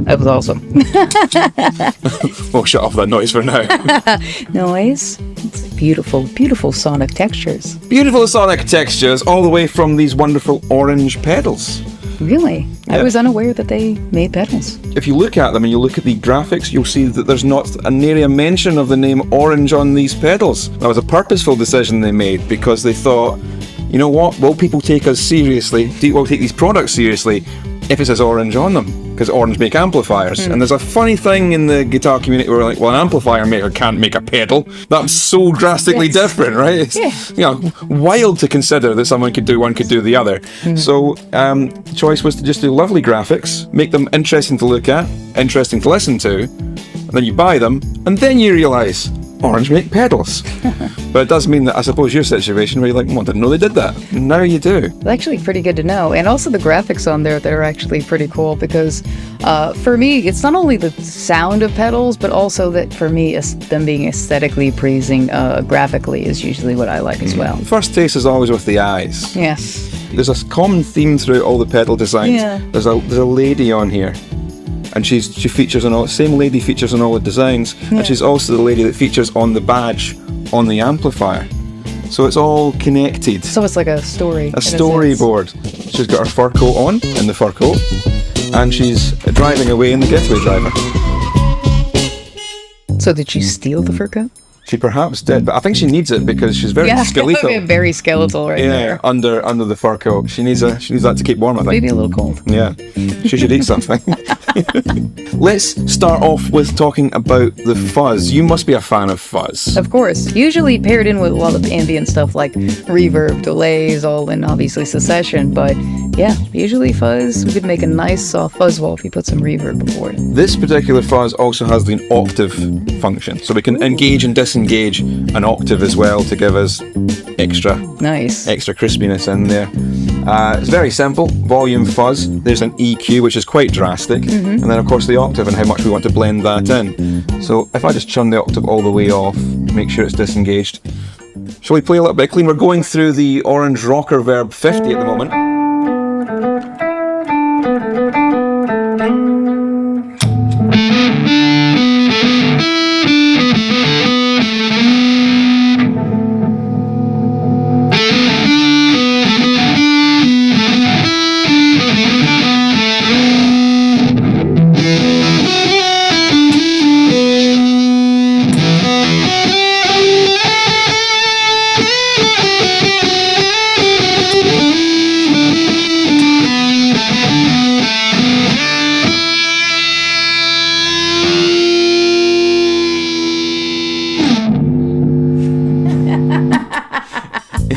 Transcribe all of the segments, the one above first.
It was awesome. We'll shut off that noise for now. Noise. It's beautiful, beautiful sonic textures. Beautiful sonic textures all the way from these wonderful orange pedals. Really? I was unaware that they made pedals. If you look at them and you look at the graphics, you'll see that there's not an area mention of the name Orange on these pedals. That was a purposeful decision they made because they thought, you know what, will people take us seriously, will take these products seriously if it says Orange on them? Because Orange make amplifiers. And there's a funny thing in the guitar community where like, well, an amplifier maker can't make a pedal. That's so drastically different, right? It's wild to consider that someone could do one, could do the other. So the choice was to just do lovely graphics, make them interesting to look at, interesting to listen to, and then you buy them, and then you realise Orange make pedals. But it does mean that I suppose your situation where you're like, well, I didn't know they did that. Now you do. It's actually pretty good to know. And also the graphics on there, they're actually pretty cool because for me, it's not only the sound of pedals, but also that for me, them being aesthetically pleasing graphically is usually what I like as well. First taste is always with the eyes. Yes. There's a common theme through all the pedal designs. Yeah. There's a lady on here. And she features on all, same lady features on all the designs, and she's also the lady that features on the badge on the amplifier. So it's all connected. So it's like a story. A storyboard. She's got her fur coat on, in the fur coat, and she's driving away in the getaway driver. So did she steal the fur coat? She perhaps did, but I think she needs it because she's very skeletal. Very skeletal right there. under the fur coat. She needs that to keep warm, I think. Maybe a little cold. Yeah, she should eat something. Let's start off with talking about the fuzz. You must be a fan of fuzz. Of course. Usually paired in with a lot of ambient stuff like reverb, delays, all in obviously succession. But yeah, usually fuzz, we could make a nice soft fuzz wall if you put some reverb before it. This particular fuzz also has the octave function. So we can engage and disengage an octave as well to give us extra crispiness in there. It's very simple. Volume fuzz. There's an EQ, which is quite drastic. And then, of course, the octave and how much we want to blend that in. So if I just turn the octave all the way off, make sure it's disengaged. Shall we play a little bit clean? We're going through the Orange Rocker Verb 50 at the moment.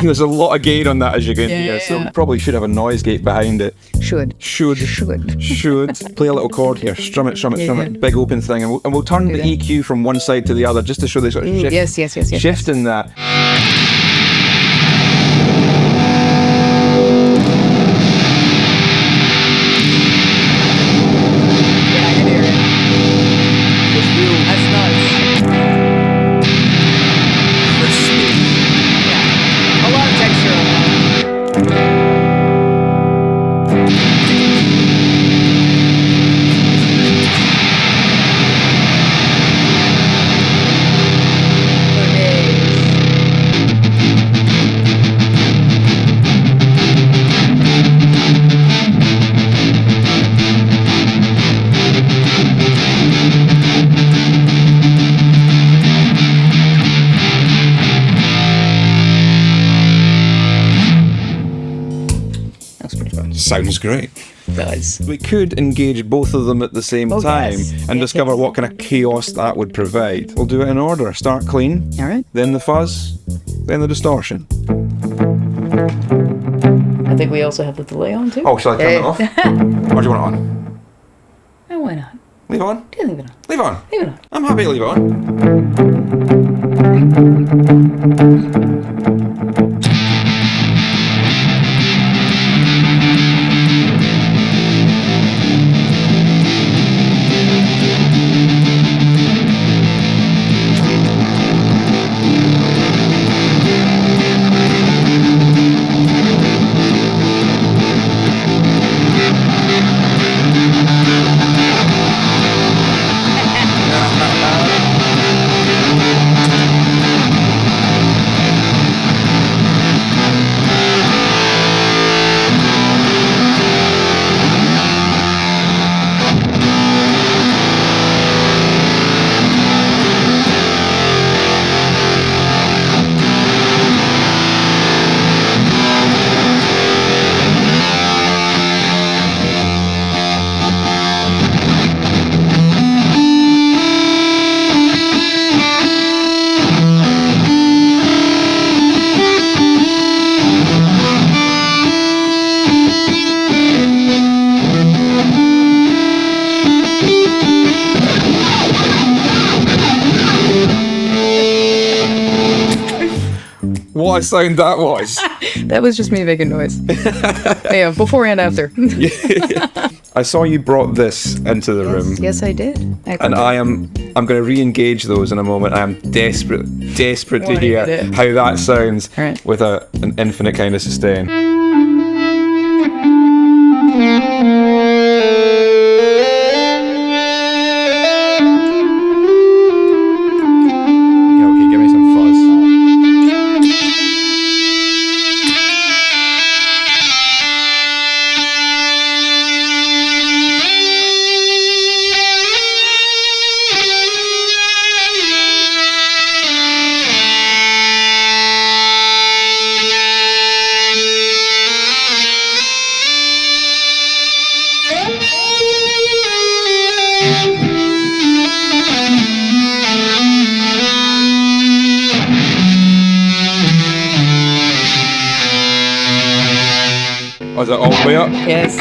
There's a lot of gain on that, as you can hear, so probably should have a noise gate behind it. Should. Play a little chord here. Strum it. Big open thing, and we'll turn the EQ from one side to the other just to show the sort of shift. Shift in that. Sounds great. It does. We could engage both of them at the same time and discover what kind of chaos that would provide. We'll do it in order. Start clean. All right. Then the fuzz. Then the distortion. I think we also have the delay on too. Oh, shall I turn it off? Or do you want it on? Oh, why not? Leave it on? Yeah, leave it on. Leave it on. Leave it on. I'm happy to leave it on. what sound that was. That was just me making noise. Yeah, before and after. I saw you brought this into the room. Yes, I did. And I'm going to re-engage those in a moment. I am desperate to Wanna hear get it. how that sounds All right. with an infinite kind of sustain. Yeah, okay, give me some fuzz. Oh, is that all the way up? Yes.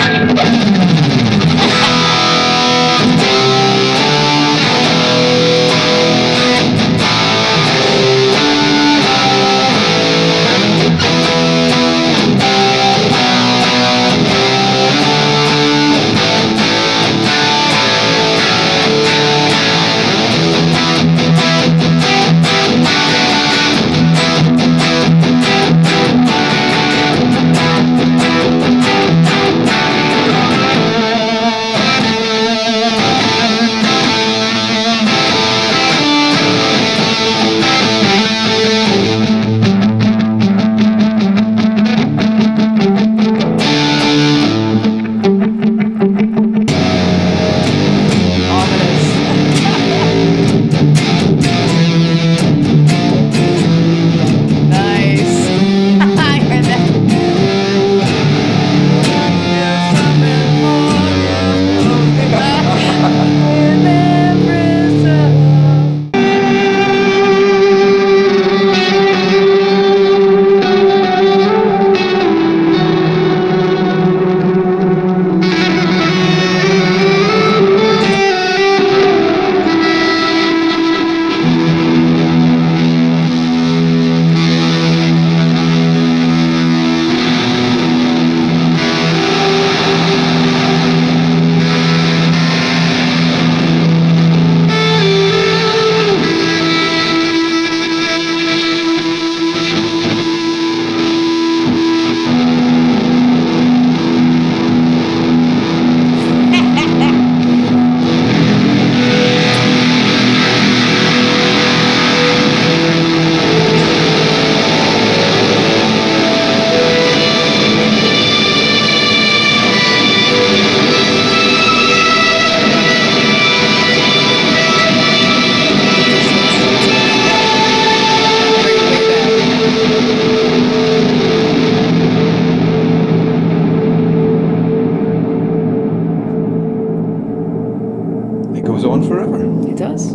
It goes on forever. It does.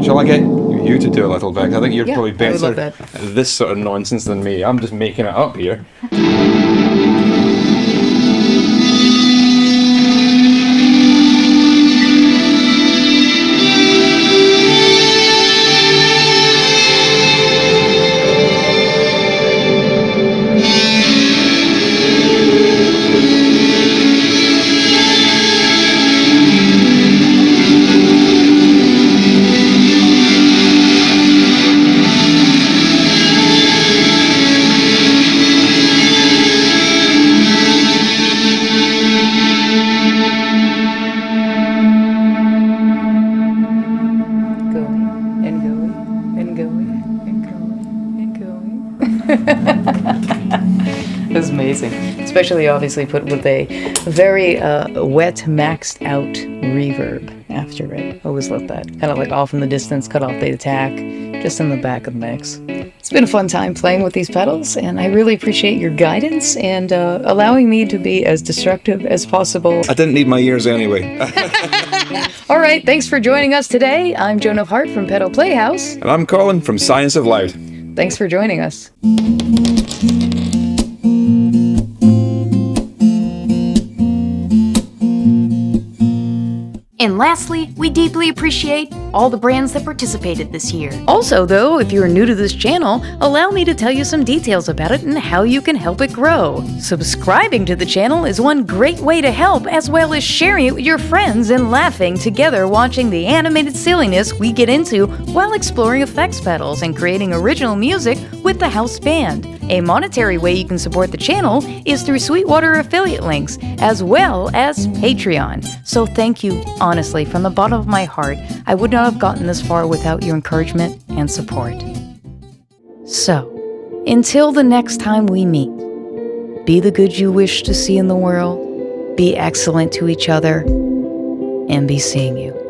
Shall I get you to do a little bit? I think you're Yeah, probably I would love better that. at this sort of nonsense than me. I'm just making it up here. Going and going and going and going and going. It was amazing, especially obviously put with a very wet, maxed out reverb after it. Always love that. Kind of like off in the distance, cut off the attack, just in the back of the mix. It's been a fun time playing with these pedals, and I really appreciate your guidance and allowing me to be as destructive as possible. I didn't need my ears anyway. All right, thanks for joining us today. I'm Joan of Hart from Pedal Playhouse. And I'm Colin from Science of Loud. Thanks for joining us. And lastly, we deeply appreciate all the brands that participated this year. Also, though, if you're new to this channel, allow me to tell you some details about it and how you can help it grow. Subscribing to the channel is one great way to help, as well as sharing it with your friends and laughing together watching the animated silliness we get into while exploring effects pedals and creating original music with the house band. A monetary way you can support the channel is through Sweetwater affiliate links, as well as Patreon. So thank you, honestly, from the bottom of my heart. I would not have gotten this far without your encouragement and support. So, until the next time we meet, be the good you wish to see in the world, be excellent to each other, and be seeing you.